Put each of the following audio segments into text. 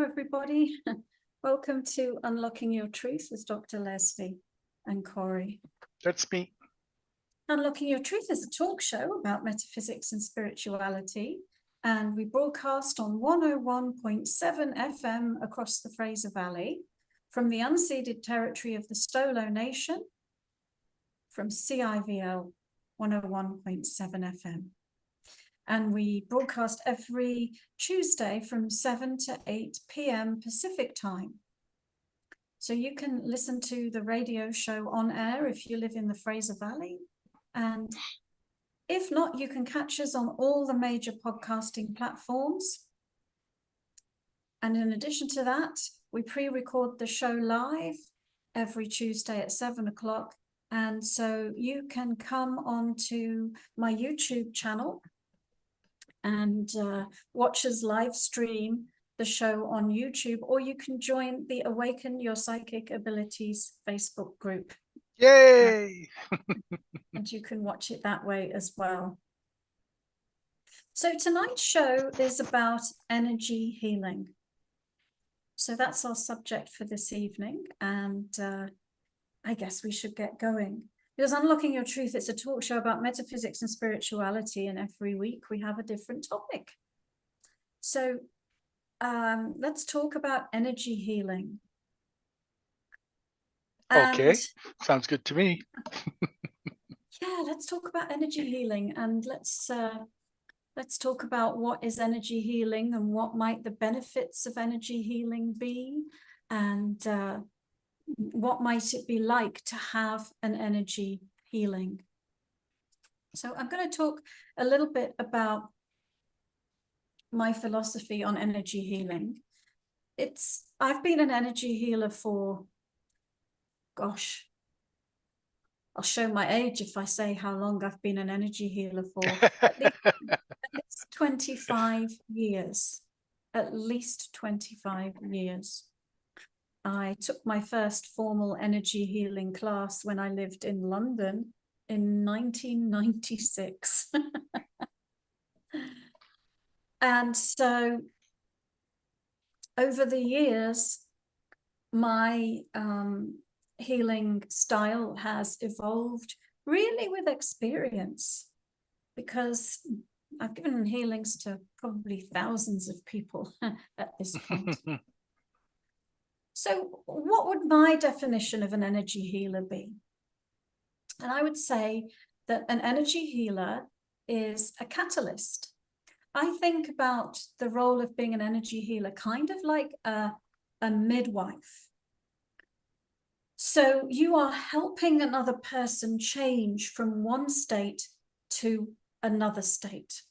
everybody. Welcome to Unlocking Your Truth with Dr. Leslie and Corey. That's me. Unlocking Your Truth is a talk show about metaphysics and spirituality, and we broadcast on 101.7 FM across the Fraser Valley from the unceded territory of the Stolo Nation from CIVL 101.7 FM. And we broadcast every Tuesday from 7 to 8 p.m. Pacific time. So you can listen to the radio show on air if you live in the Fraser Valley. And if not, you can catch us on all the major podcasting platforms. And in addition to that, we pre-record the show live every Tuesday at 7 o'clock. And so you can come onto my YouTube channel and watch us live stream the show on YouTube, or you can join the Awaken Your Psychic Abilities Facebook group. Yay! And you can watch it that way as well. So tonight's show is about energy healing. So that's our subject for this evening, and I guess we should get going. Because Unlocking Your Truth, it's a talk show about metaphysics and spirituality, and every week we have a different topic. So let's talk about energy healing. Okay, sounds good to me. Yeah, let's talk about energy healing, and let's talk about what is energy healing and what might the benefits of energy healing be, and what might it be like to have an energy healing. So I'm going to talk a little bit about my philosophy on energy healing. I've been an energy healer for, gosh, I'll show my age if I say how long I've been an energy healer for. At least 25 years. At least 25 years. I took my first formal energy healing class when I lived in London in 1996. And so over the years, my healing style has evolved really with experience, because I've given healings to probably thousands of people at this point. So what would my definition of an energy healer be? And I would say that an energy healer is a catalyst. I think about the role of being an energy healer kind of like a midwife. So you are helping another person change from one state to another state.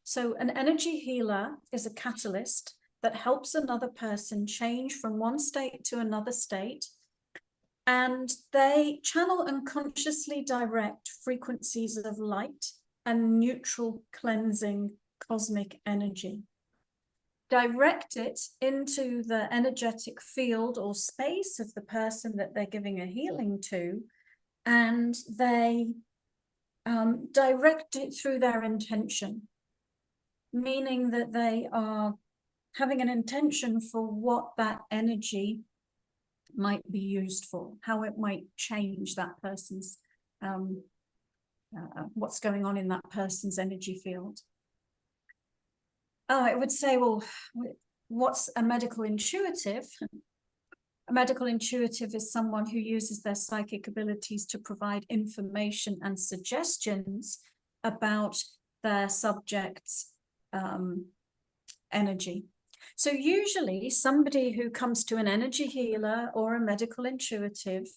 So an energy healer is a catalyst that helps another person change from one state to another state, and they channel and consciously direct frequencies of light and neutral cleansing cosmic energy. Direct it into the energetic field or space of the person that they're giving a healing to, and they direct it through their intention, meaning that they are having an intention for what that energy might be used for, how it might change that person's, what's going on in that person's energy field. I would say, well, what's a medical intuitive? A medical intuitive is someone who uses their psychic abilities to provide information and suggestions about their subject's energy. So usually somebody who comes to an energy healer or a medical intuitive,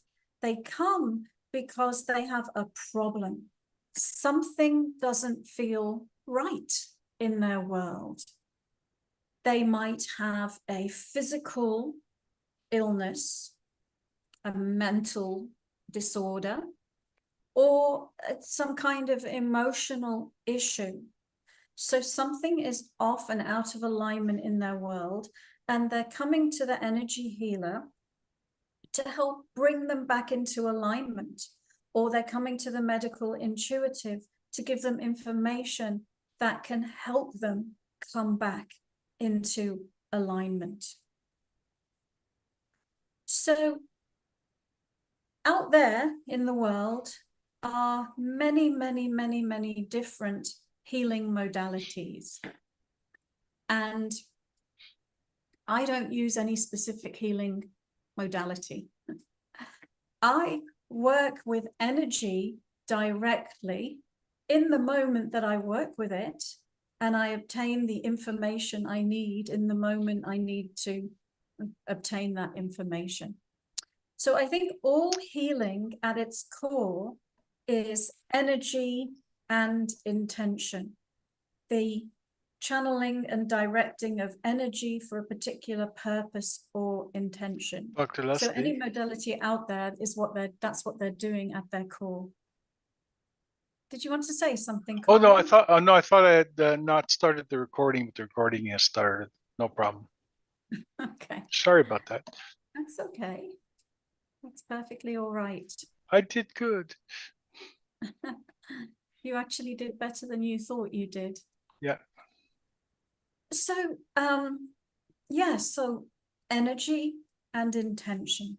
they come because they have a problem. Something doesn't feel right in their world. They might have a physical illness, a mental disorder, or some kind of emotional issue. So something is off and out of alignment in their world, and they're coming to the energy healer to help bring them back into alignment, or they're coming to the medical intuitive to give them information that can help them come back into alignment. So out there in the world are many, many, many, many different healing modalities. And I don't use any specific healing modality. I work with energy directly in the moment that I work with it, and I obtain the information I need in the moment I need to obtain that information. So I think all healing at its core is energy and intention. The channeling and directing of energy for a particular purpose or intention. Dr. So any Leslie. modality out there is that's what they're doing at their core. Did you want to say something, Oh no, Colin? I thought I had not started the recording, but the recording has started. No problem. Okay. Sorry about that. That's okay. That's perfectly all right. I did good. You actually did better than you thought you did. Yeah. So, yeah, so energy and intention.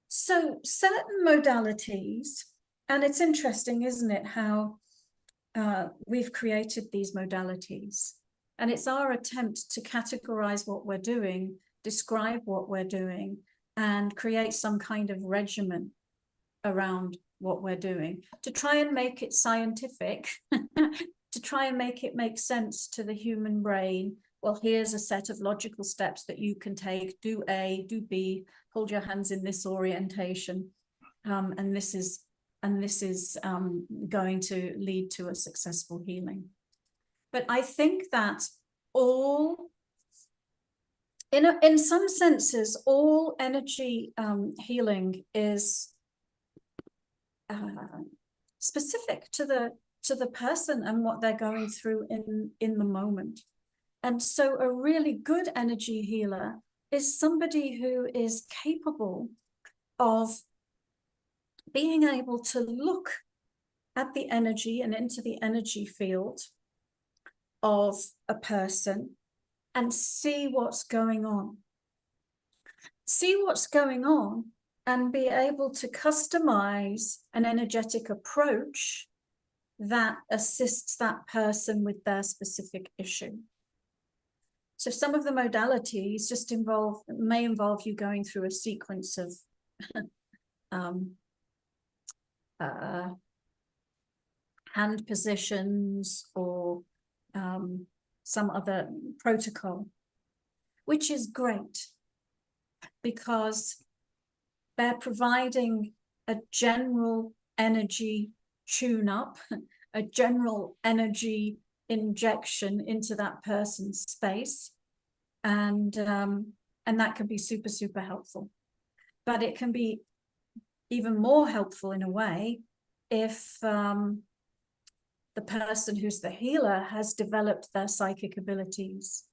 So certain modalities, and it's interesting, isn't it, how we've created these modalities. And it's our attempt to categorize what we're doing, describe what we're doing, and create some kind of regimen around what we're doing to try and make it scientific, to try and make it make sense to the human brain. Well, here's a set of logical steps that you can take. Do A, do B, hold your hands in this orientation. And this is going to lead to a successful healing. But I think that in some senses, all energy healing is specific to the person and what they're going through in the moment. And so a really good energy healer is somebody who is capable of being able to look at the energy and into the energy field of a person and see what's going on. See what's going on and be able to customize an energetic approach that assists that person with their specific issue. So some of the modalities just may involve you going through a sequence of hand positions or some other protocol, which is great because they're providing a general energy tune-up, a general energy injection into that person's space, and that can be super, super helpful. But it can be even more helpful in a way if the person who's the healer has developed their psychic abilities.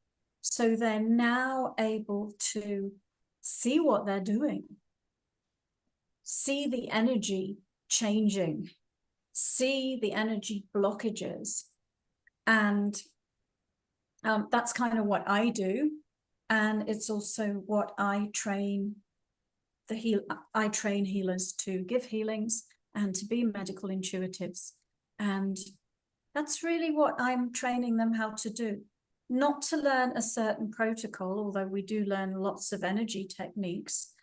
So they're now able to see what they're doing, see the energy changing, see the energy blockages. And that's kind of what I do. And it's also what I train I train healers to give healings and to be medical intuitives. And that's really what I'm training them how to do. Not to learn a certain protocol, although we do learn lots of energy techniques,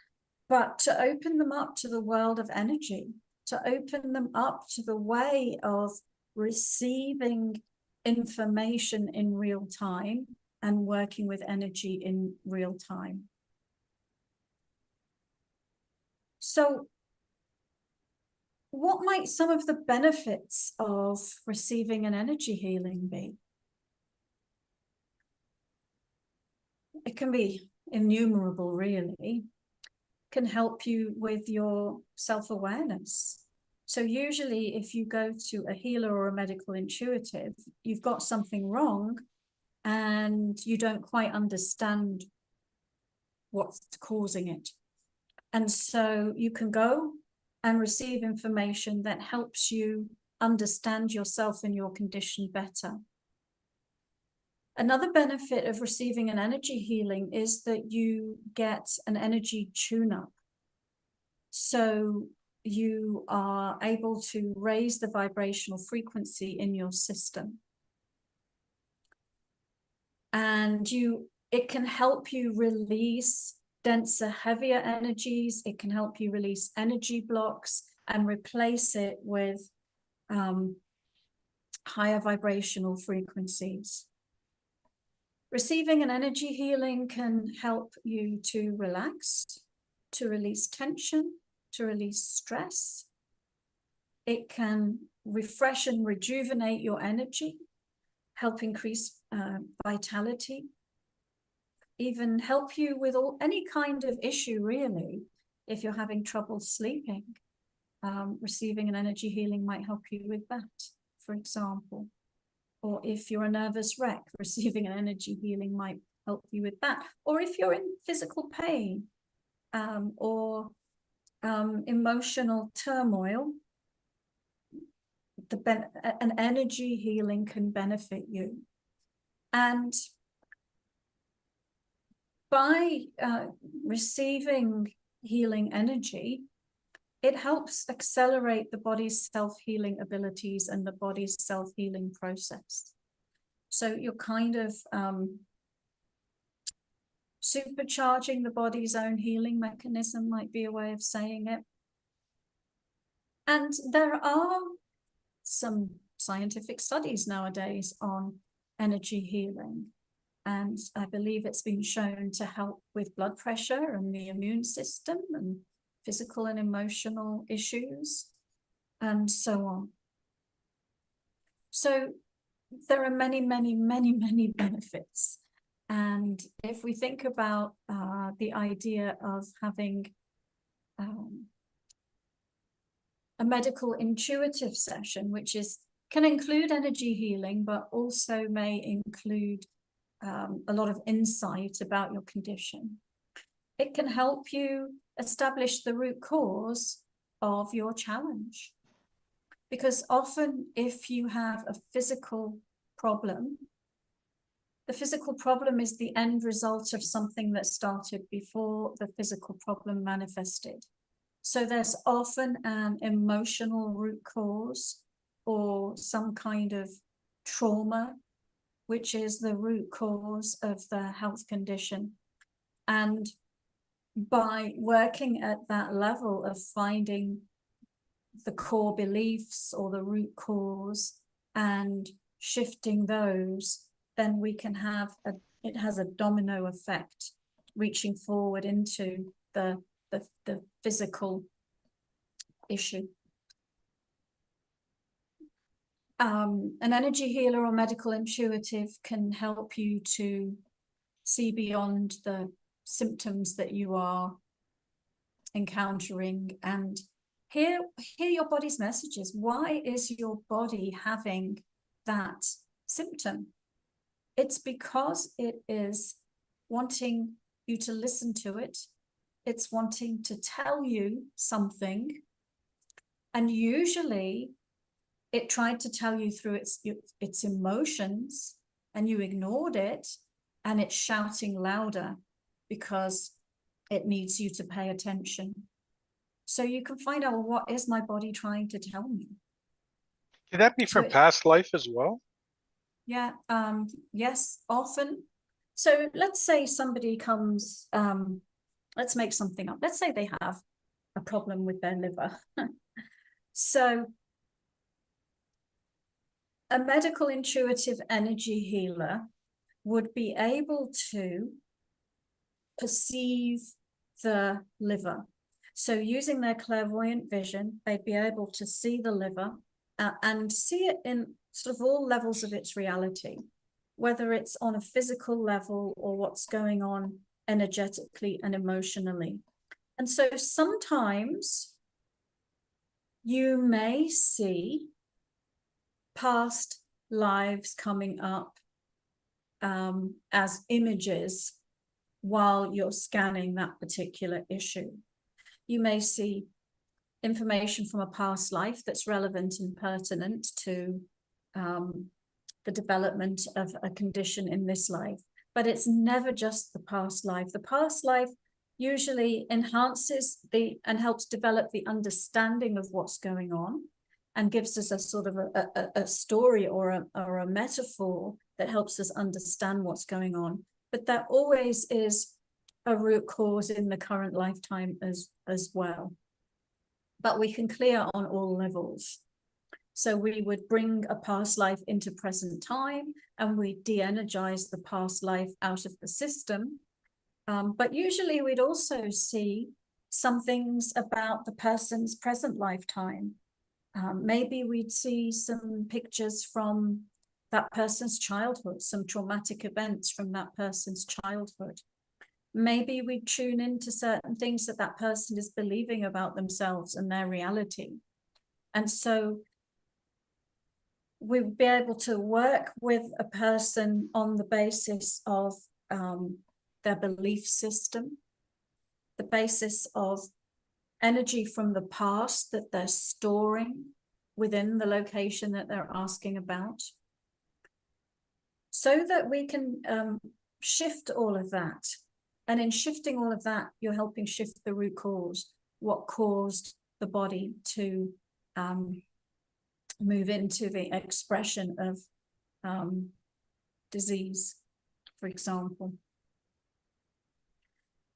but to open them up to the world of energy, to open them up to the way of receiving information in real time and working with energy in real time. So what might some of the benefits of receiving an energy healing be? It can be innumerable, really. Can help you with your self-awareness. So usually if you go to a healer or a medical intuitive, you've got something wrong and you don't quite understand what's causing it. And so you can go and receive information that helps you understand yourself and your condition better. Another benefit of receiving an energy healing is that you get an energy tune-up. So you are able to raise the vibrational frequency in your system. And it can help you release denser, heavier energies. It can help you release energy blocks and replace it with higher vibrational frequencies. Receiving an energy healing can help you to relax, to release tension, to release stress. It can refresh and rejuvenate your energy, help increase vitality, even help you with any kind of issue, really. If you're having trouble sleeping, receiving an energy healing might help you with that, for example. Or if you're a nervous wreck, receiving an energy healing might help you with that. Or if you're in physical pain or emotional turmoil, an energy healing can benefit you. And by receiving healing energy, it helps accelerate the body's self-healing abilities and the body's self-healing process. So you're kind of supercharging the body's own healing mechanism, might be a way of saying it. And there are some scientific studies nowadays on energy healing. And I believe it's been shown to help with blood pressure and the immune system and physical and emotional issues and so on. So there are many, many, many, many benefits. And if we think about the idea of having a medical intuitive session, which can include energy healing, but also may include a lot of insight about your condition. It can help you establish the root cause of your challenge. Because often if you have a physical problem, the physical problem is the end result of something that started before the physical problem manifested. So there's often an emotional root cause or some kind of trauma, which is the root cause of the health condition. And by working at that level of finding the core beliefs or the root cause and shifting those, then we can have it has a domino effect reaching forward into the physical issue. An energy healer or medical intuitive can help you to see beyond the symptoms that you are encountering and hear your body's messages. Why is your body having that symptom? It's because it is wanting you to listen to it. It's wanting to tell you something. And usually it tried to tell you through its emotions and you ignored it, and it's shouting louder because it needs you to pay attention. So you can find out, well, what is my body trying to tell me? Can that be from past life as well? Yeah, yes, often. So let's say somebody comes, let's make something up. Let's say they have a problem with their liver. So a medical intuitive energy healer would be able to perceive the liver. So using their clairvoyant vision, they'd be able to see the liver and see it in sort of all levels of its reality, whether it's on a physical level or what's going on energetically and emotionally. And so sometimes you may see past lives coming up as images while you're scanning that particular issue. You may see information from a past life that's relevant and pertinent to the development of a condition in this life. But it's never just the past life. The past life usually enhances and helps develop the understanding of what's going on, and gives us a sort of a story or a metaphor that helps us understand what's going on. But there always is a root cause in the current lifetime as well. But we can clear on all levels. So we would bring a past life into present time, and we de-energize the past life out of the system. But usually we'd also see some things about the person's present lifetime. Maybe we'd see some pictures from that person's childhood, some traumatic events from that person's childhood. Maybe we tune into certain things that that person is believing about themselves and their reality. And so we'd be able to work with a person on the basis of their belief system, the basis of energy from the past that they're storing within the location that they're asking about, so that we can shift all of that. And in shifting all of that, you're helping shift the root cause, what caused the body to move into the expression of disease, for example.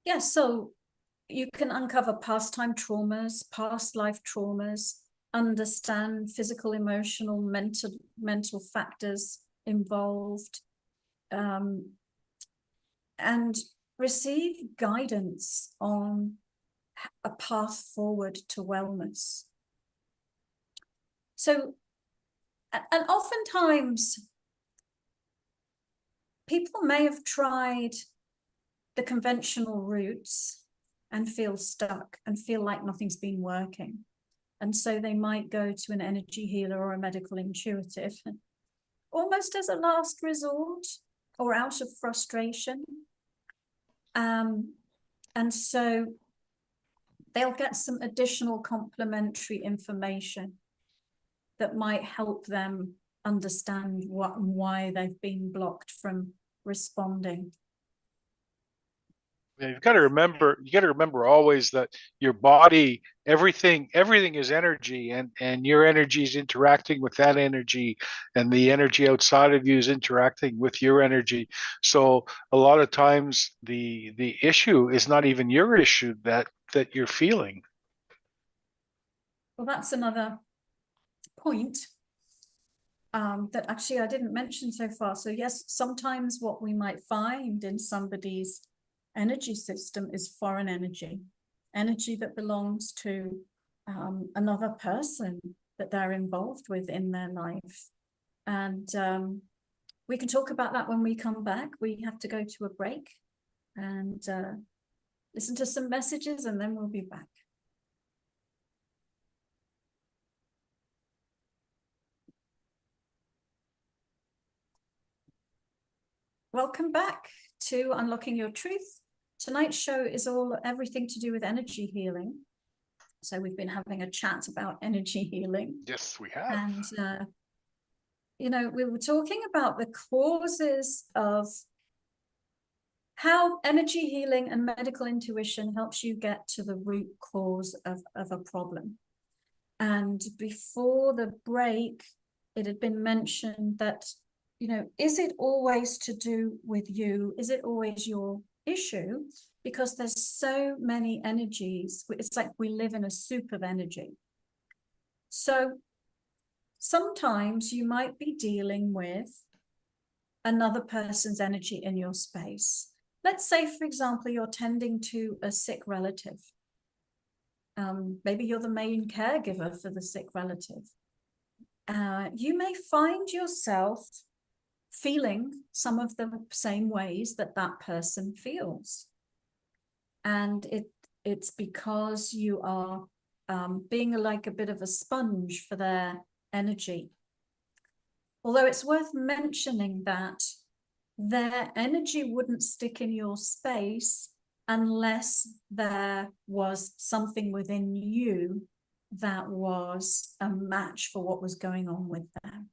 Yeah, so you can uncover past time traumas, past life traumas, understand physical, emotional, mental factors involved, and receive guidance on a path forward to wellness. So, and oftentimes people may have tried the conventional routes and feel stuck and feel like nothing's been working. And so they might go to an energy healer or a medical intuitive, almost as a last resort or out of frustration. And so they'll get some additional complementary information that might help them understand what and why they've been blocked from responding. Yeah, you got to remember always that your body, everything is energy, and your energy is interacting with that energy, and the energy outside of you is interacting with your energy. So a lot of times the issue is not even your issue that you're feeling. Well, that's another point that actually I didn't mention so far. So yes, sometimes what we might find in somebody's energy system is foreign energy that belongs to another person that they're involved with in their life. And we can talk about that when we come back. We have to go to a break and listen to some messages, and then we'll be back. Welcome back to Unlocking Your Truth. Tonight's show is everything to do with energy healing. So we've been having a chat about energy healing. Yes, we have. And, you know, we were talking about the causes of how energy healing and medical intuition helps you get to the root cause of a problem. And before the break, it had been mentioned that, you know, is it always to do with you? Is it always your issue? Because there's so many energies. It's like we live in a soup of energy. So sometimes you might be dealing with another person's energy in your space. Let's say, for example, you're tending to a sick relative. Maybe you're the main caregiver for the sick relative. You may find yourself feeling some of the same ways that that person feels. And it's because you are being like a bit of a sponge for their energy. Although it's worth mentioning that their energy wouldn't stick in your space unless there was something within you that was a match for what was going on with them.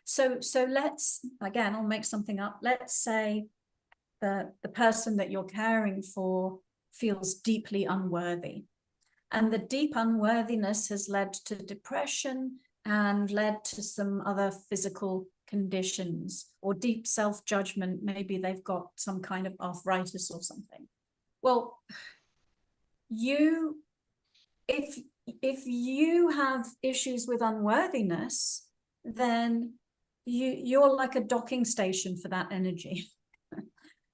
So let's, again, I'll make something up. Let's say the person that you're caring for feels deeply unworthy. And the deep unworthiness has led to depression and led to some other physical conditions or deep self-judgment. Maybe they've got some kind of arthritis or something. Well, if you have issues with unworthiness, then you're like a docking station for that energy.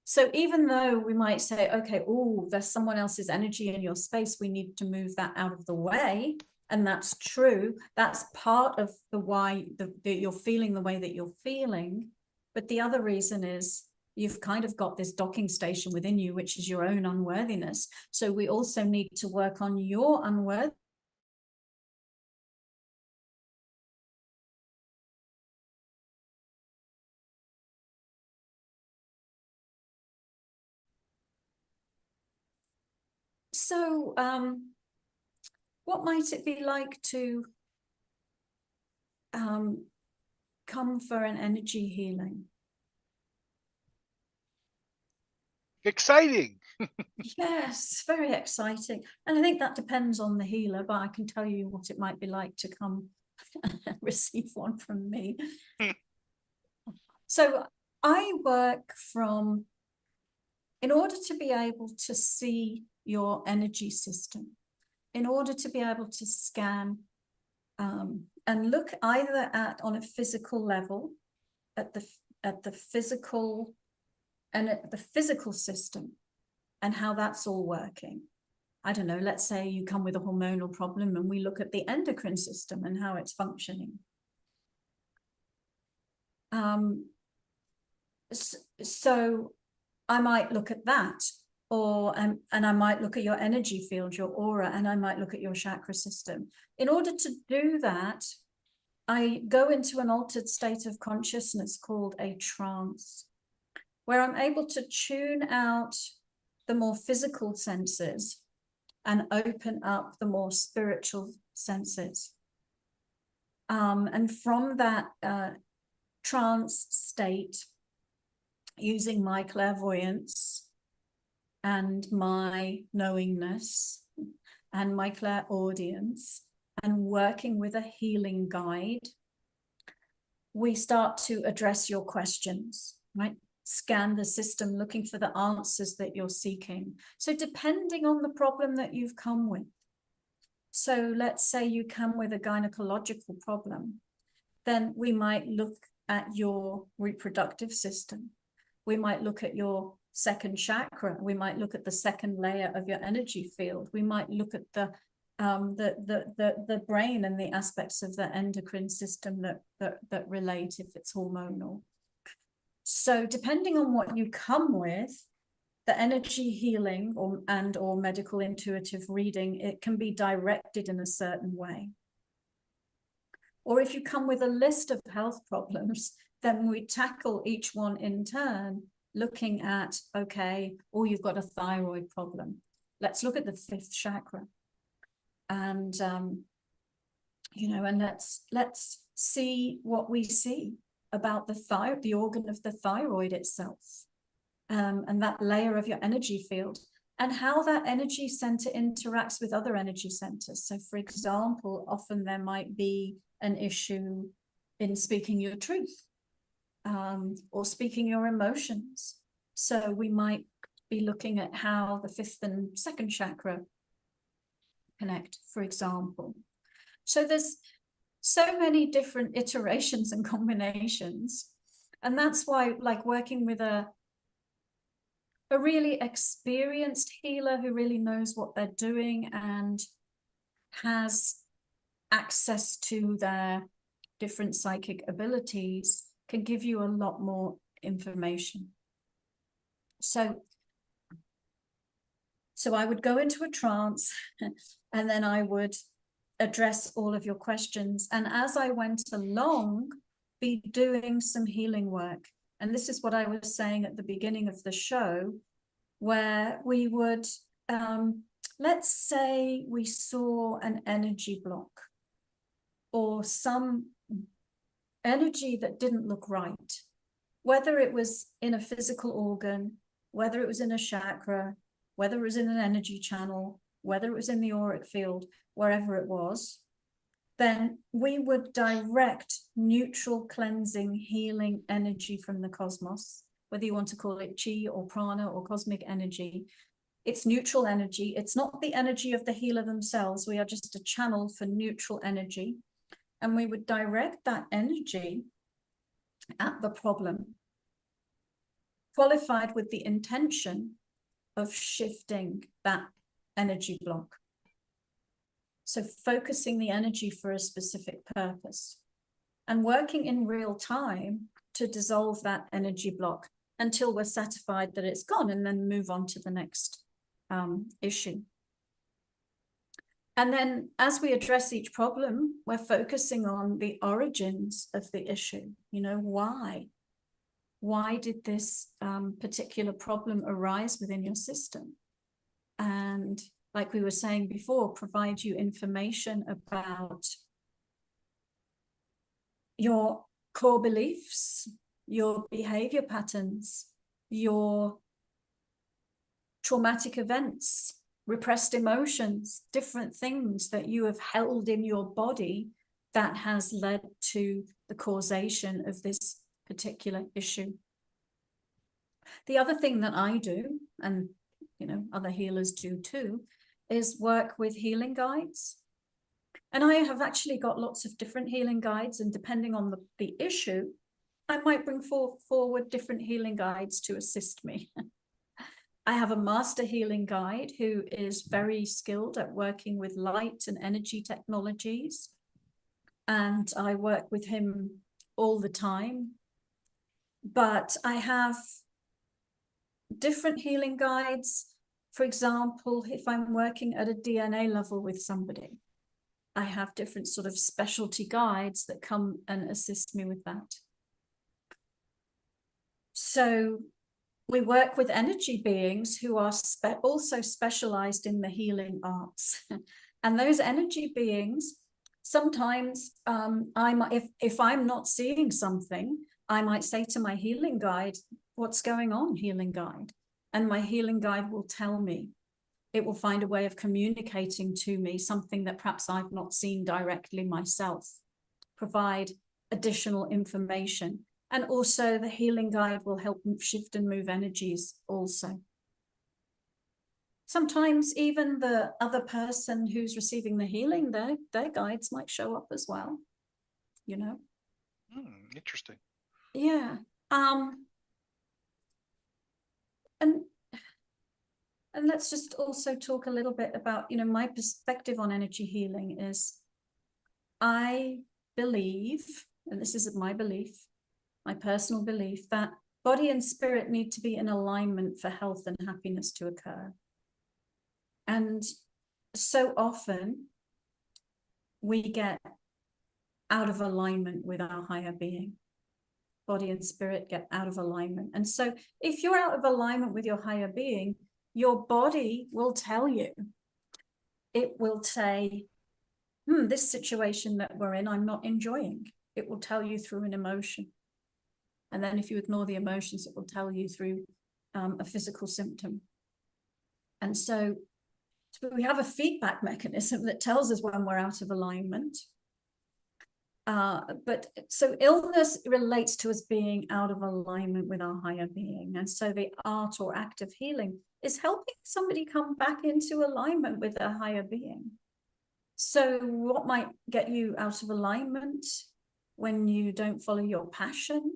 So even though we might say, okay, oh, there's someone else's energy in your space, we need to move that out of the way. And that's true. That's part of the why you're feeling the way that you're feeling. But the other reason is you've kind of got this docking station within you, which is your own unworthiness. So we also need to work on your unworthiness. So what might it be like to come for an energy healing? Exciting. Yes, very exciting. And I think that depends on the healer, but I can tell you what it might be like to come and receive one from me. So I work from, in order to be able to see your energy system, in order to be able to scan and look either at, on a physical level, at the physical and at the physical system and how that's all working. I don't know, let's say you come with a hormonal problem and we look at the endocrine system and how it's functioning. So I might look at that, or and I might look at your energy field, your aura, and I might look at your chakra system. In order to do that, I go into an altered state of consciousness called a trance, where I'm able to tune out the more physical senses and open up the more spiritual senses. And from that trance state, using my clairvoyance and my knowingness and my clairaudience and working with a healing guide, we start to address your questions, right? Scan the system, looking for the answers that you're seeking. So depending on the problem that you've come with. So let's say you come with a gynecological problem, then we might look at your reproductive system. We might look at your second chakra. We might look at the second layer of your energy field. We might look at the brain and the aspects of the endocrine system that relate if it's hormonal. So depending on what you come with, the energy healing or medical intuitive reading, it can be directed in a certain way. Or if you come with a list of health problems, then we tackle each one in turn, looking at, okay, oh, you've got a thyroid problem. Let's look at the fifth chakra. And, you know, and let's see what we see about the organ of the thyroid itself, and that layer of your energy field, and how that energy center interacts with other energy centers. So for example, often there might be an issue in speaking your truth, or speaking your emotions. So we might be looking at how the fifth and second chakra connect, for example. So there's so many different iterations and combinations. And that's why, like, working with a really experienced healer who really knows what they're doing and has access to their different psychic abilities can give you a lot more information. So I would go into a trance and then I would address all of your questions. And as I went along, be doing some healing work. And this is what I was saying at the beginning of the show, where we would, let's say we saw an energy block or some energy that didn't look right, whether it was in a physical organ, whether it was in a chakra, whether it was in an energy channel, whether it was in the auric field, wherever it was, then we would direct neutral, cleansing, healing energy from the cosmos, whether you want to call it chi or prana or cosmic energy. It's neutral energy. It's not the energy of the healer themselves. We are just a channel for neutral energy. And we would direct that energy at the problem, qualified with the intention of shifting that energy block. So focusing the energy for a specific purpose and working in real time to dissolve that energy block until we're satisfied that it's gone, and then move on to the next issue. And then as we address each problem, we're focusing on the origins of the issue. You know, why? Why did this particular problem arise within your system? And like we were saying before, provide you information about your core beliefs, your behavior patterns, your traumatic events, repressed emotions, different things that you have held in your body that has led to the causation of this particular issue. The other thing that I do, and other healers do too, is work with healing guides. And I have actually got lots of different healing guides, and depending on the issue, I might bring forward different healing guides to assist me. I have a master healing guide who is very skilled at working with light and energy technologies. And I work with him all the time. But I have different healing guides. For example, if I'm working at a DNA level with somebody, I have different sort of specialty guides that come and assist me with that. So we work with energy beings who are also specialized in the healing arts. And those energy beings, sometimes if I'm not seeing something, I might say to my healing guide, what's going on, healing guide? And my healing guide will tell me. It will find a way of communicating to me something that perhaps I've not seen directly myself, provide additional information. And also the healing guide will help shift and move energies also. Sometimes even the other person who's receiving the healing, their guides might show up as well, Interesting. Yeah. And let's just also talk a little bit about, my perspective on energy healing is, I believe, and this is my belief, my personal belief, that body and spirit need to be in alignment for health and happiness to occur. And so often we get out of alignment with our higher being. Body and spirit get out of alignment. And so if you're out of alignment with your higher being, your body will tell you. It will say, this situation that we're in, I'm not enjoying. It will tell you through an emotion. And then if you ignore the emotions, it will tell you through a physical symptom. And so we have a feedback mechanism that tells us when we're out of alignment. But so illness relates to us being out of alignment with our higher being. And so the art or act of healing is helping somebody come back into alignment with their higher being. So what might get you out of alignment? When you don't follow your passion,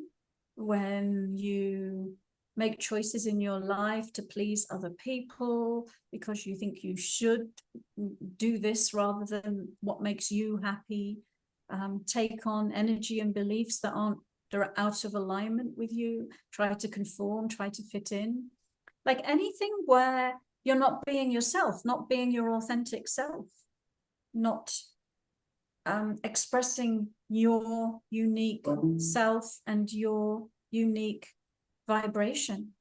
when you make choices in your life to please other people because you think you should do this rather than what makes you happy, take on energy and beliefs that are out of alignment with you, try to conform, try to fit in. Like anything where you're not being yourself, not being your authentic self, not expressing your unique self and your unique vibration.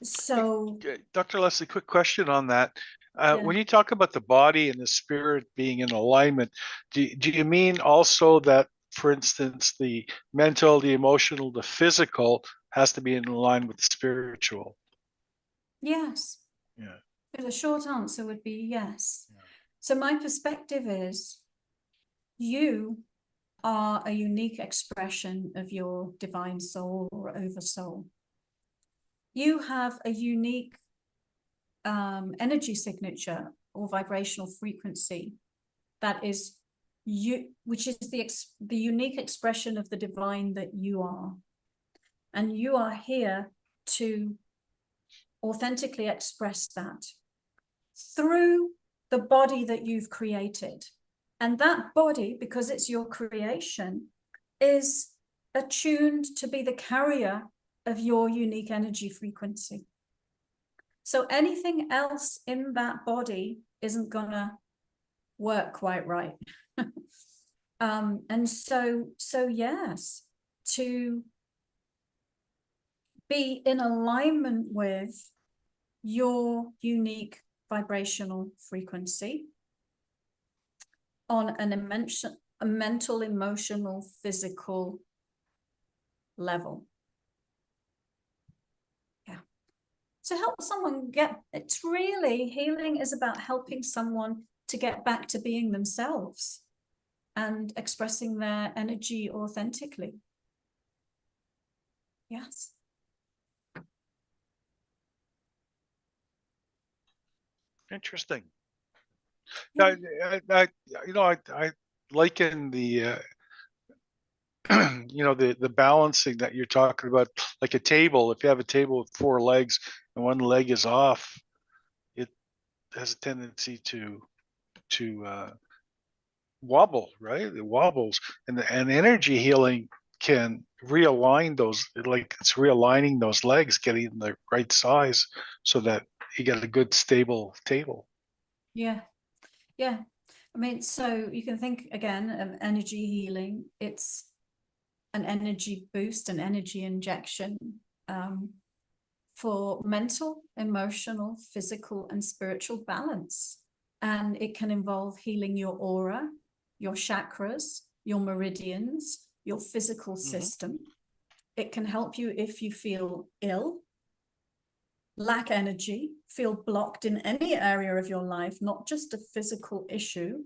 So Dr. Leslie, quick question on that. When you talk about the body and the spirit being in alignment, do you mean also that, for instance, the mental, the emotional, the physical has to be in line with the spiritual? Yes. Yeah. The short answer would be yes. Yeah. So my perspective is you are a unique expression of your divine soul or oversoul. You have a unique energy signature or vibrational frequency that is you, which is the unique expression of the divine that you are. And you are here to authentically express that through the body that you've created. And that body, because it's your creation, is attuned to be the carrier of your unique energy frequency. So anything else in that body isn't gonna work quite right. And so yes, to be in alignment with your unique vibrational frequency on a mental, emotional, physical level. Yeah. To help someone it's really, healing is about helping someone to get back to being themselves and expressing their energy authentically. Yes. Interesting. Yeah. I liken the the balancing that you're talking about, like a table. If you have a table with four legs and one leg is off, it has a tendency to wobble, right? It wobbles, and energy healing can realign those, like it's realigning those legs, getting the right size so that you get a good stable table. Yeah. Yeah. I mean, so you can think again of energy healing. It's an energy boost, an energy injection for mental, emotional, physical, and spiritual balance. And it can involve healing your aura, your chakras, your meridians, your physical system. It can help you if you feel ill, lack energy, feel blocked in any area of your life, not just a physical issue.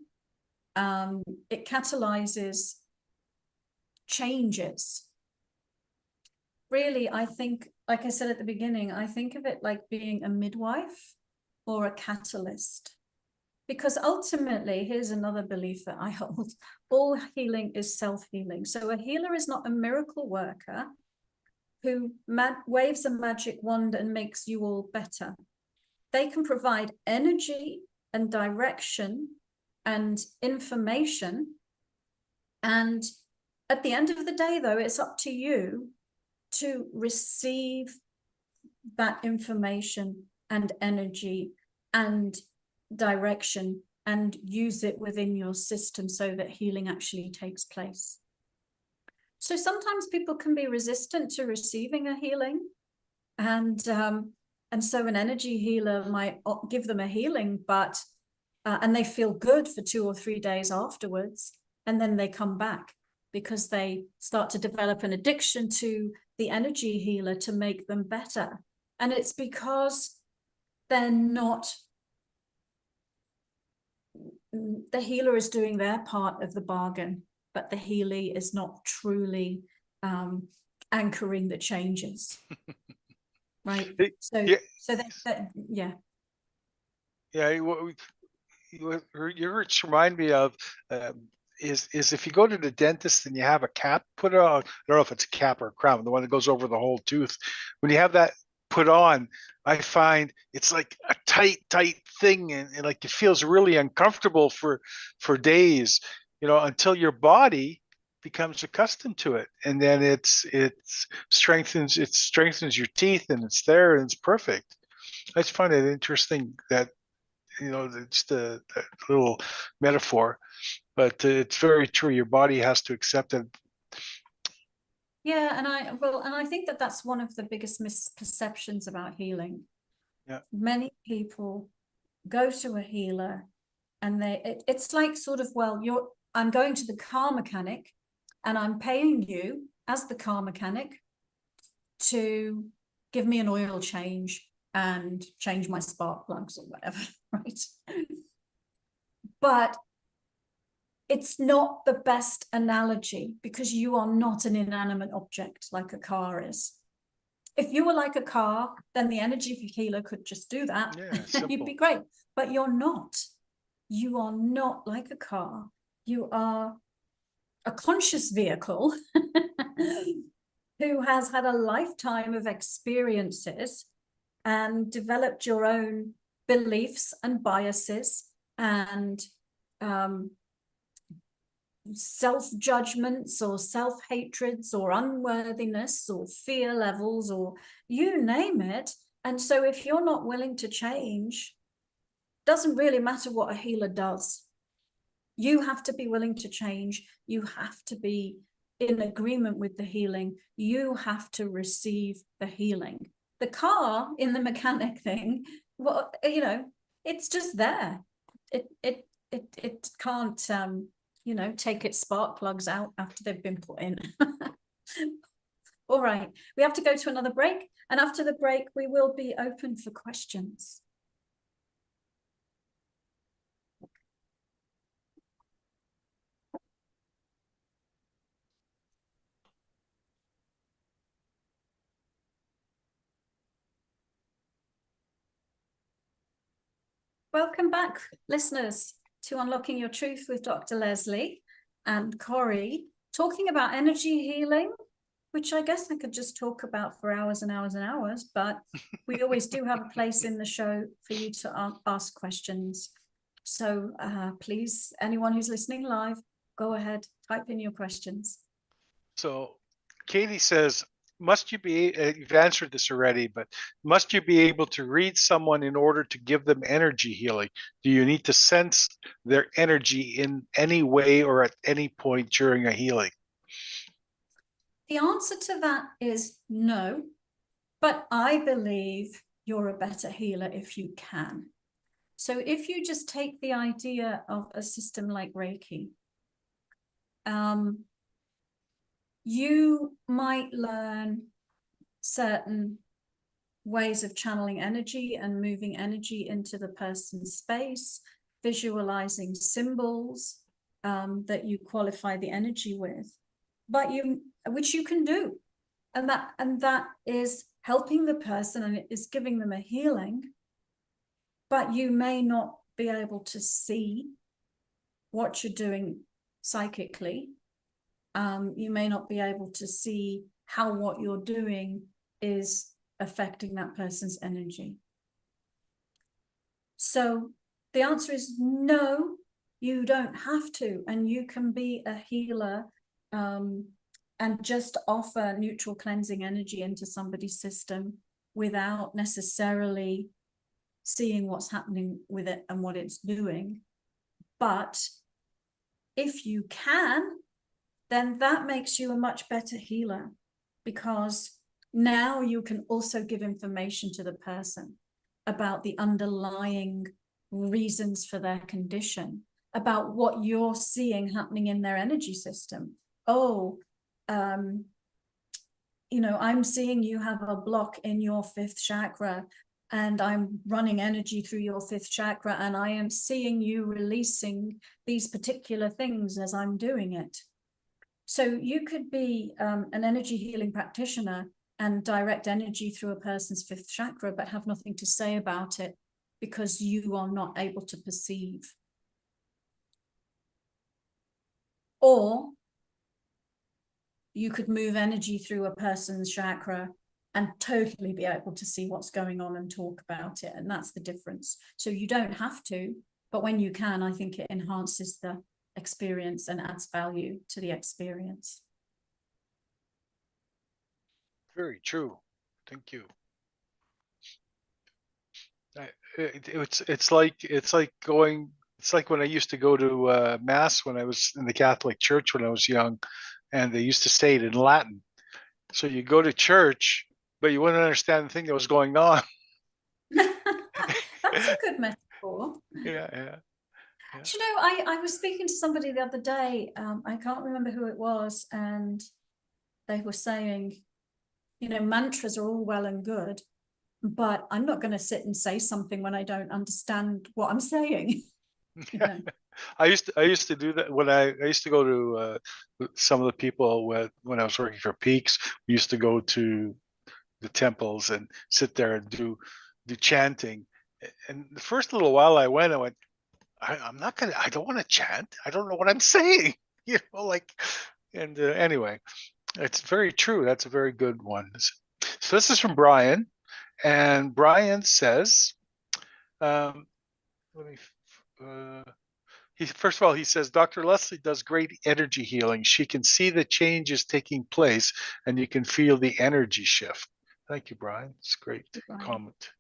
It catalyzes changes. Really, I think, like I said at the beginning, I think of it like being a midwife or a catalyst. Because ultimately, here's another belief that I hold, all healing is self-healing. So a healer is not a miracle worker who waves a magic wand and makes you all better. They can provide energy and direction and information. And at the end of the day, though, it's up to you to receive that information and energy and direction and use it within your system so that healing actually takes place. So sometimes people can be resistant to receiving a healing, and so an energy healer might give them a healing, but and they feel good for 2 or 3 days afterwards, and then they come back because they start to develop an addiction to the energy healer to make them better. And it's because they're not, the healer is doing their part of the bargain, but the healer is not truly anchoring the changes. Right. So, Yeah, so that yeah. yeah. You remind me of is if you go to the dentist and you have a cap put on. I don't know if it's a cap or a crown, the one that goes over the whole tooth. When you have that put on, I find it's like a tight thing, and like it feels really uncomfortable for days, until your body becomes accustomed to it, and then it strengthens your teeth, and it's there and it's perfect. I just find it interesting that it's the little metaphor, but it's very true. Your body has to accept it. Yeah, and I think that that's one of the biggest misperceptions about healing. Yeah. Many people go to a healer and it's like sort of, well, I'm going to the car mechanic and I'm paying you as the car mechanic to give me an oil change and change my spark plugs or whatever, right? But it's not the best analogy because you are not an inanimate object like a car is. If you were like a car, then the energy healer could just do that. Yeah, You'd be great. But you're not. You are not like a car. You are a conscious vehicle who has had a lifetime of experiences and developed your own beliefs and biases and self-judgments or self-hatreds or unworthiness or fear levels or you name it. And so if you're not willing to change, doesn't really matter what a healer does. You have to be willing to change. You have to be in agreement with the healing. You have to receive the healing. The car in the mechanic thing, well, you know, it's just there. It can't you know, take its spark plugs out after they've been put in. All right, we have to go to another break. And after the break, we will be open for questions. Welcome back, listeners, to Unlocking Your Truth with Dr. Leslie and Corey, talking about energy healing, which I guess I could just talk about for hours and hours and hours, but we always do have a place in the show for you to ask questions. So please, anyone who's listening live, go ahead, type in your questions. So Katie says, must you be, you've answered this already, but must you be able to read someone in order to give them energy healing? Do you need to sense their energy in any way or at any point during a healing? The answer to that is no, but I believe you're a better healer if you can. So if you just take the idea of a system like Reiki, you might learn certain ways of channeling energy and moving energy into the person's space, visualizing symbols that you qualify the energy with, which you can do. And that is helping the person and it is giving them a healing, but you may not be able to see what you're doing psychically. You may not be able to see how what you're doing is affecting that person's energy. So the answer is no, you don't have to, and you can be a healer and just offer neutral cleansing energy into somebody's system without necessarily seeing what's happening with it and what it's doing. But if you can, then that makes you a much better healer, because now you can also give information to the person about the underlying reasons for their condition, about what you're seeing happening in their energy system. Oh, you know, I'm seeing you have a block in your fifth chakra, and I'm running energy through your fifth chakra, and I am seeing you releasing these particular things as I'm doing it. So you could be an energy healing practitioner and direct energy through a person's fifth chakra, but have nothing to say about it because you are not able to perceive. Or you could move energy through a person's chakra and totally be able to see what's going on and talk about it. And that's the difference. So you don't have to, but when you can, I think it enhances the experience and adds value to the experience. Very true. Thank you. It's like going. It's like when I used to go to mass when I was in the Catholic Church when I was young, and they used to say it in Latin. So you go to church, but you wouldn't understand the thing that was going on. That's a good method. before. Yeah, yeah. Yeah. Do you know, I was speaking to somebody the other day, I can't remember who it was, and they were saying, you know, mantras are all well and good, but I'm not going to sit and say something when I don't understand what I'm saying. You know? I used to do that when I used to go to some of the people when I was working for Peaks. We used to go to the temples and sit there and do chanting. And the first little while I went, I'm not gonna. I don't want to chant. I don't know what I'm saying. You know, like, and anyway, it's very true. That's a very good one. So this is from Brian, and Brian says, um, let me. First of all, he says Dr. Leslie does great energy healing. She can see the changes taking place, and you can feel the energy shift. Thank you, Brian. It's a great comment.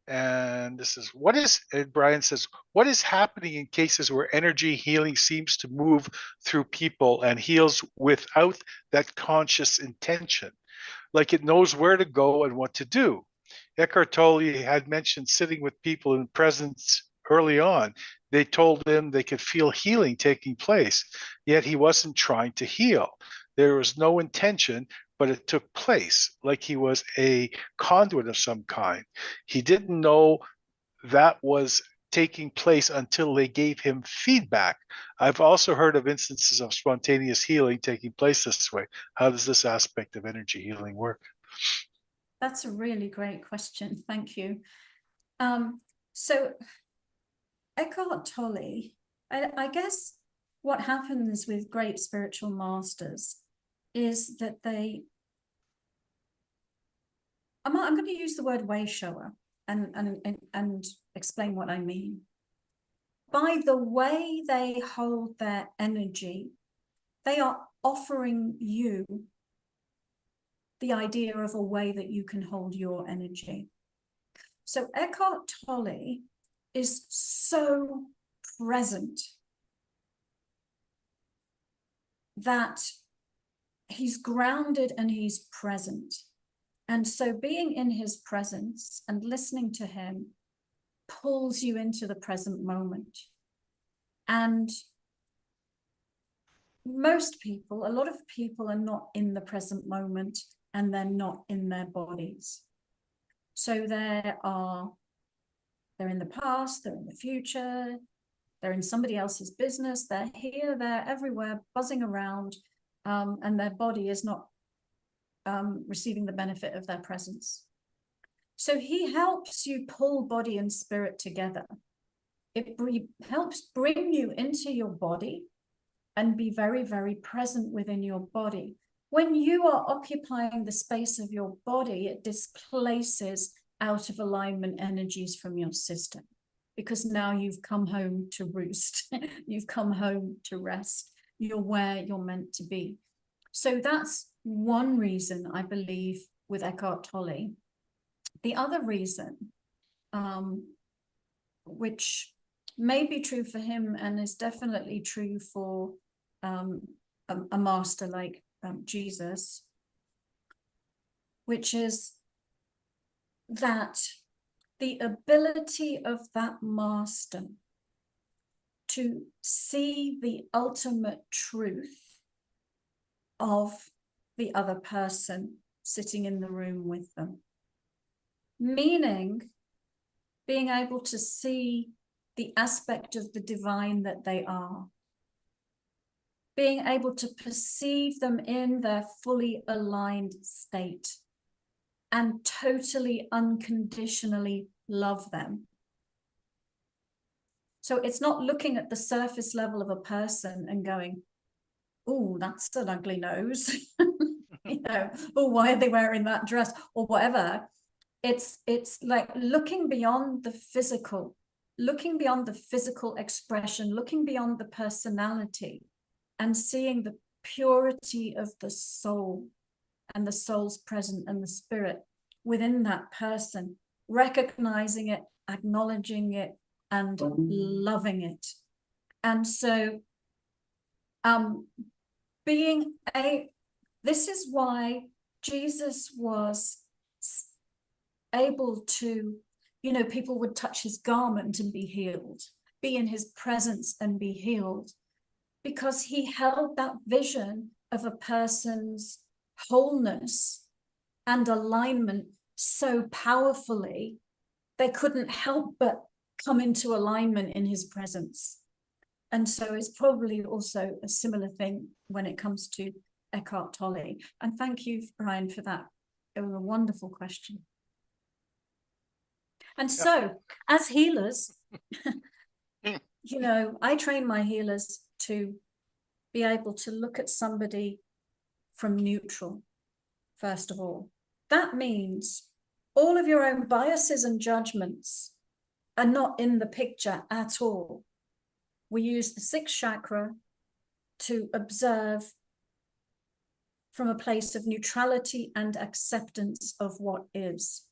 And this is Brian says, what is happening in cases where energy healing seems to move through people and heals without that conscious intention? Like it knows where to go and what to do. Eckhart Tolle had mentioned sitting with people in presence early on. They told him they could feel healing taking place, yet he wasn't trying to heal. There was no intention, but it took place, like he was a conduit of some kind. He didn't know that was taking place until they gave him feedback. I've also heard of instances of spontaneous healing taking place this way. How does this aspect of energy healing work? That's a really great question. Thank you. So Eckhart Tolle, I guess what happens with great spiritual masters is that I'm going to use the word way shower and explain what I mean. By the way they hold their energy, they are offering you the idea of a way that you can hold your energy. So Eckhart Tolle is so present that he's grounded and he's present. And so being in his presence and listening to him pulls you into the present moment. And most people, a lot of people are not in the present moment and they're not in their bodies. So they're in the past, they're in the future, they're in somebody else's business, they're here, they're everywhere, buzzing around, and their body is not receiving the benefit of their presence. So he helps you pull body and spirit together. It helps bring you into your body and be very, very present within your body. When you are occupying the space of your body, it displaces out of alignment energies from your system, because now you've come home to roost. You've come home to rest. You're where you're meant to be. So that's one reason, I believe, with Eckhart Tolle. The other reason, which may be true for him and is definitely true for a master like Jesus, which is that the ability of that master to see the ultimate truth of the other person sitting in the room with them. Meaning, being able to see the aspect of the divine that they are. Being able to perceive them in their fully aligned state and totally unconditionally love them. So it's not looking at the surface level of a person and going, oh, that's an ugly nose. You know, oh, why are they wearing that dress or whatever? It's like looking beyond the physical, looking beyond the physical expression, looking beyond the personality, and seeing the purity of the soul and the soul's present and the spirit within that person, recognizing it, acknowledging it, and loving it. And so this is why Jesus was able to You know, people would touch his garment and be healed, be in his presence and be healed, because he held that vision of a person's wholeness and alignment so powerfully, they couldn't help but come into alignment in his presence. And so it's probably also a similar thing when it comes to Eckhart Tolle. And thank you, Brian, for that. It was a wonderful question. And so, as healers, you know, I train my healers to be able to look at somebody from neutral, first of all. That means all of your own biases and judgments are not in the picture at all. We use the sixth chakra to observe from a place of neutrality and acceptance of what is.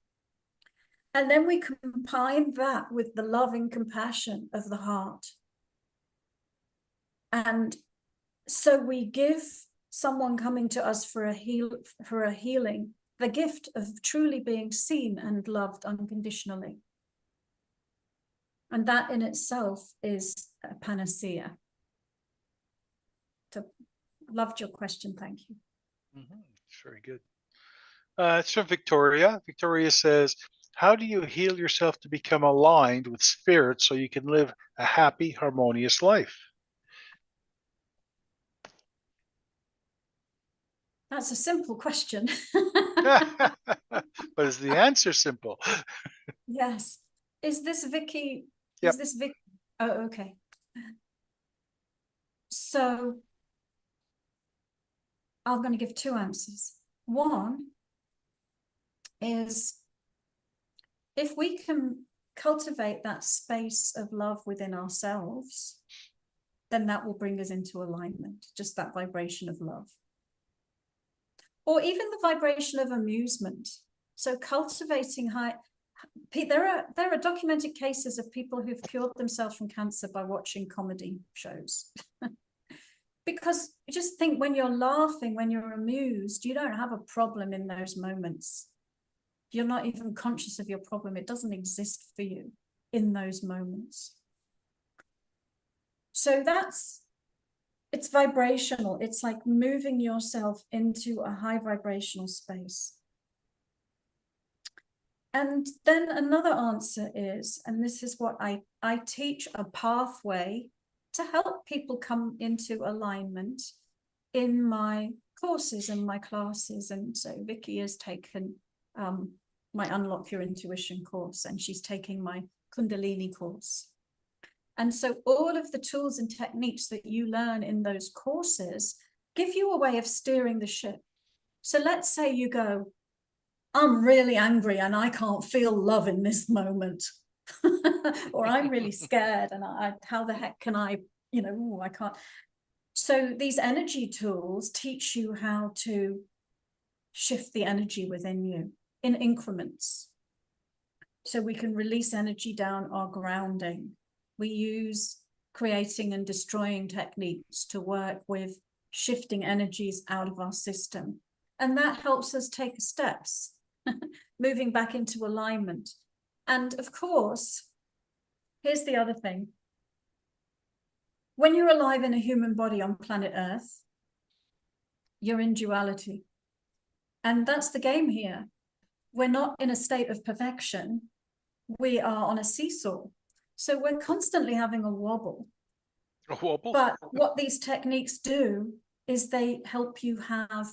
And then we combine that with the loving compassion of the heart. And so we give someone coming to us for a healing the gift of truly being seen and loved unconditionally. And that in itself is a panacea. So, loved your question, thank you. It's very good. It's from Victoria. Victoria says, how do you heal yourself to become aligned with spirit so you can live a happy, harmonious life? That's a simple question. But is the answer simple? Yes. Is this Vicky? Yep. Is this Vicky? Oh, okay. So I'm going to give two answers. One is, if we can cultivate that space of love within ourselves, then that will bring us into alignment, just that vibration of love. Or even the vibration of amusement. So cultivating high, there are documented cases of people who've cured themselves from cancer by watching comedy shows. Because you just think, when you're laughing, when you're amused, you don't have a problem in those moments. You're not even conscious of your problem. It doesn't exist for you in those moments. So it's vibrational. It's like moving yourself into a high vibrational space. And then another answer is, and this is what I teach, a pathway to help people come into alignment in my courses and my classes. And so Vicky has taken my Unlock Your Intuition course, and she's taking my Kundalini course. And so all of the tools and techniques that you learn in those courses give you a way of steering the ship. So let's say you go, I'm really angry and I can't feel love in this moment. Or I'm really scared and how the heck can I, I can't. So these energy tools teach you how to shift the energy within you in increments. So we can release energy down our grounding. We use creating and destroying techniques to work with shifting energies out of our system. And that helps us take steps, moving back into alignment. And of course, here's the other thing. When you're alive in a human body on planet Earth, you're in duality. And that's the game here. We're not in a state of perfection. We are on a seesaw. So we're constantly having a wobble. A wobble? But what these techniques do is they help you have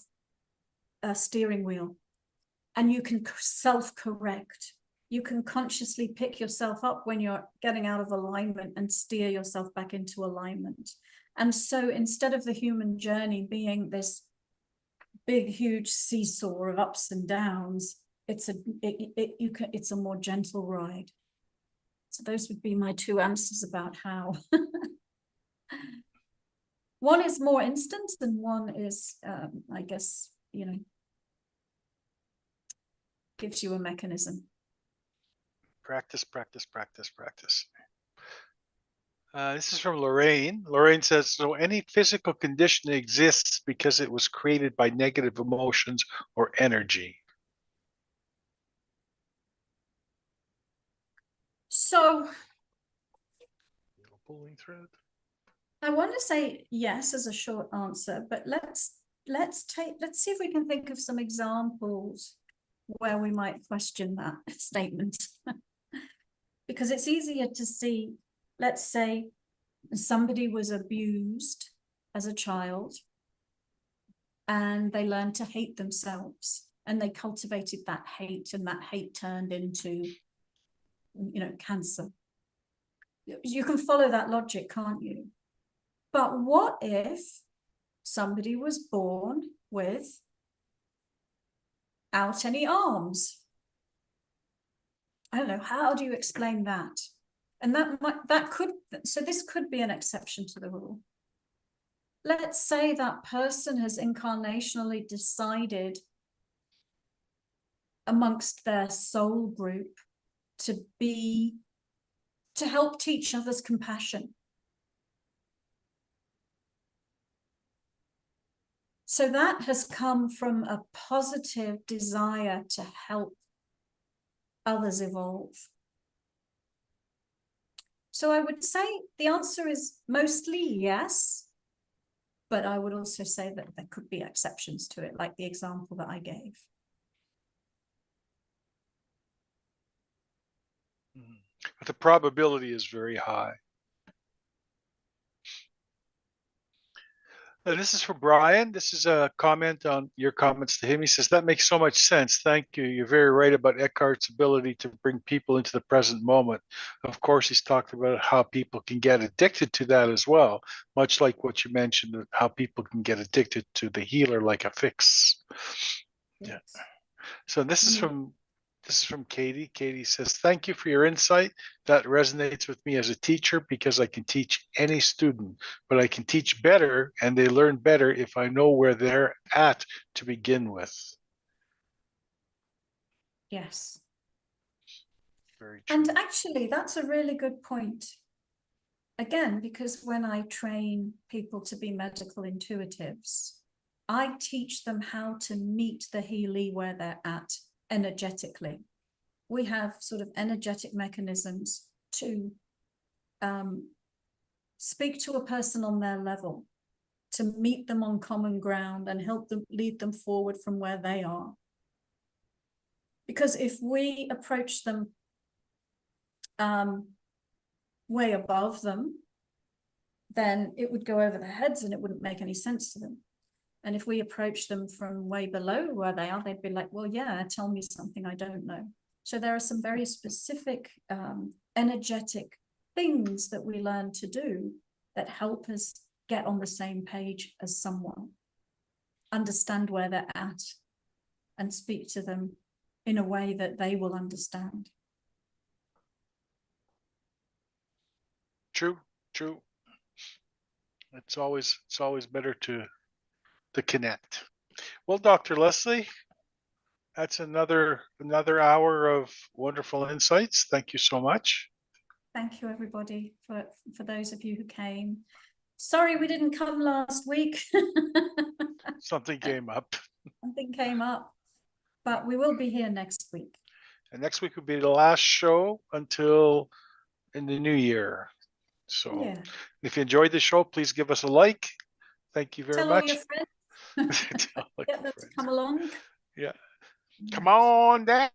a steering wheel, and you can self-correct. You can consciously pick yourself up when you're getting out of alignment and steer yourself back into alignment. And so instead of the human journey being this big, huge seesaw of ups and downs, it's a more gentle ride. So those would be my two answers about how. One is more instant and one is, I guess, gives you a mechanism. Practice, practice, practice, practice. This is from Lorraine. Lorraine says, so any physical condition exists because it was created by negative emotions or energy? So Pulling thread. I want to say yes as a short answer, but let's see if we can think of some examples where we might question that statement. Because it's easier to see, let's say somebody was abused as a child and they learned to hate themselves and they cultivated that hate, and that hate turned into, cancer. You can follow that logic, can't you? But what if somebody was born without any arms? I don't know. How do you explain that? And this could be an exception to the rule. Let's say that person has incarnationally decided amongst their soul group to help teach others compassion. So that has come from a positive desire to help others evolve. So I would say the answer is mostly yes, but I would also say that there could be exceptions to it, like the example that I gave. But the probability is very high. This is for Brian. This is a comment on your comments to him. He says, that makes so much sense. Thank you. You're very right about Eckhart's ability to bring people into the present moment. Of course, he's talked about how people can get addicted to that as well, much like what you mentioned, how people can get addicted to the healer like a fix. Yes. Yeah. So this is from Katie. Katie says, thank you for your insight. That resonates with me as a teacher because I can teach any student, but I can teach better and they learn better if I know where they're at to begin with. Yes. Very true. And actually, that's a really good point. Again, because when I train people to be medical intuitives, I teach them how to meet the Healy where they're at energetically. We have sort of energetic mechanisms to speak to a person on their level, to meet them on common ground and help them, lead them forward from where they are. Because if we approach them way above them, then it would go over their heads and it wouldn't make any sense to them. And if we approach them from way below where they are, they'd be like, well, yeah, tell me something I don't know. So there are some very specific energetic things that we learn to do that help us get on the same page as someone, understand where they're at, and speak to them in a way that they will understand. True. It's always better to connect. Well, Dr. Leslie, that's another hour of wonderful insights. Thank you so much. Thank you, everybody, for those of you who came. Sorry we didn't come last week. Something came up. Something came up, but we will be here next week. And next week will be the last show until in the new year. So yeah. If you enjoyed the show, please give us a like. Thank you very Tell much. all your friends. Get them to come along. Yeah. Come on down.